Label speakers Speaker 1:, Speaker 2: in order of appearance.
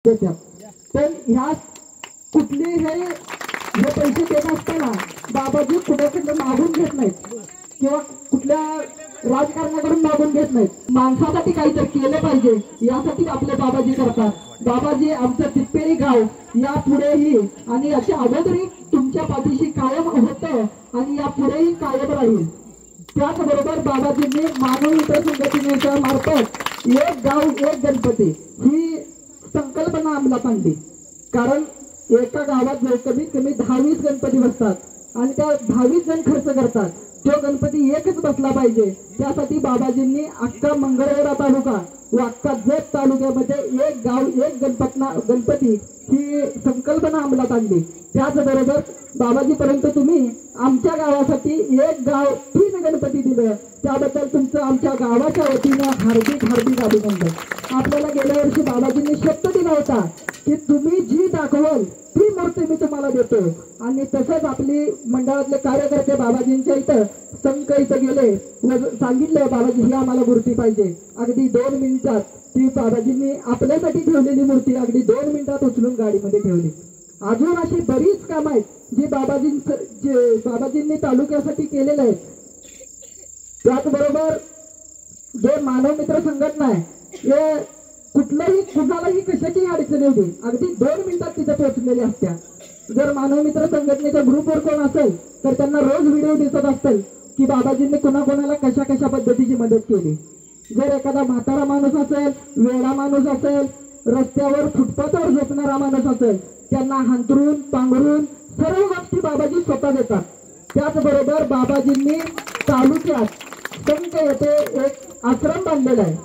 Speaker 1: देतात. पण ह्या कुठली हे पैसे देत असताना बाबाजी कुणाकडे मागून घेत नाहीत किंवा कुठल्या राजकारणाकडून मागून घेत नाहीत. माणसासाठी काहीतरी केलं पाहिजे यासाठी आपले बाबाजी करतात. बाबाजी आमचं तिप्पेरी गाव या पुढेही आणि याच्या अगोदरही तुमच्या पाठीशी कायम होतं आणि या पुढेही कायम राहील. त्याचबरोबर बाबाजींनी मानव मित्र संघटनेच्या मार्फत एक गाव एक गणपती ही संकल्पना अंमलात आणली. कारण एका गावात कमीत कमी 10-20 गणपती बसतात आणि त्या 10-20 जण खर्च करतात. तो गणपती एकच बसला पाहिजे. त्यासाठी बाबाजींनी अख्खा मंगळवेढा तालुका व अख्खा जत तालुक्यामध्ये एक गाव एक गणपती ही संकल्पना अंमलात आणली. त्याचबरोबर बाबाजीपर्यंत तुम्ही आमच्या गावासाठी एक गाव 3 गणपती दिलं त्याबद्दल तुमचं आमच्या गावाच्या वतीनं हार्दिक हार्दिक अभिनंदन. आपल्याला गेल्या वर्षी बाबाजींनी शब्द दिला होता की तुम्ही जी दाखवाल ती मूर्ती मी तुम्हाला देतो. आणि तसंच आपली मंडळातले कार्यकर्ते बाबाजींच्या इथं संघ इथं गेले व सांगितलं बाबाजी ही आम्हाला मूर्ती पाहिजे. अगदी 2 मिनिटात ती बाबाजींनी आपल्यासाठी ठेवलेली मूर्ती अगदी 2 मिनिटात उचलून गाडीमध्ये ठेवली. अजून अशी बरीच कामं आहेत जी बाबाजींनी तालुक्यासाठी केलेले आहेत. त्याचबरोबर जे मानव मित्र संघटना आहे हे कुणालाही कशाची अडचण होती अगदी 2 मिनिटात तिथे पोहोचलेली असत्या. जर मानव मित्र संघटनेच्या ग्रुपवर कोण असेल तर त्यांना रोज व्हिडिओ दिसत असतील की बाबाजींनी कोणाकोणाला कशा कशा पद्धतीची मदत केली. जर एखादा म्हातारा माणूस असेल, वेडा माणूस असेल, रस्त्यावर फुटपाथवर झोपणारा माणूस असेल त्यांना हांतरून पांघरून सर्व गोष्टी बाबाजी स्वतः देतात. त्याचबरोबर बाबाजींनी तालुक्यात संघ येथे एक आश्रम बांधलेला आहे.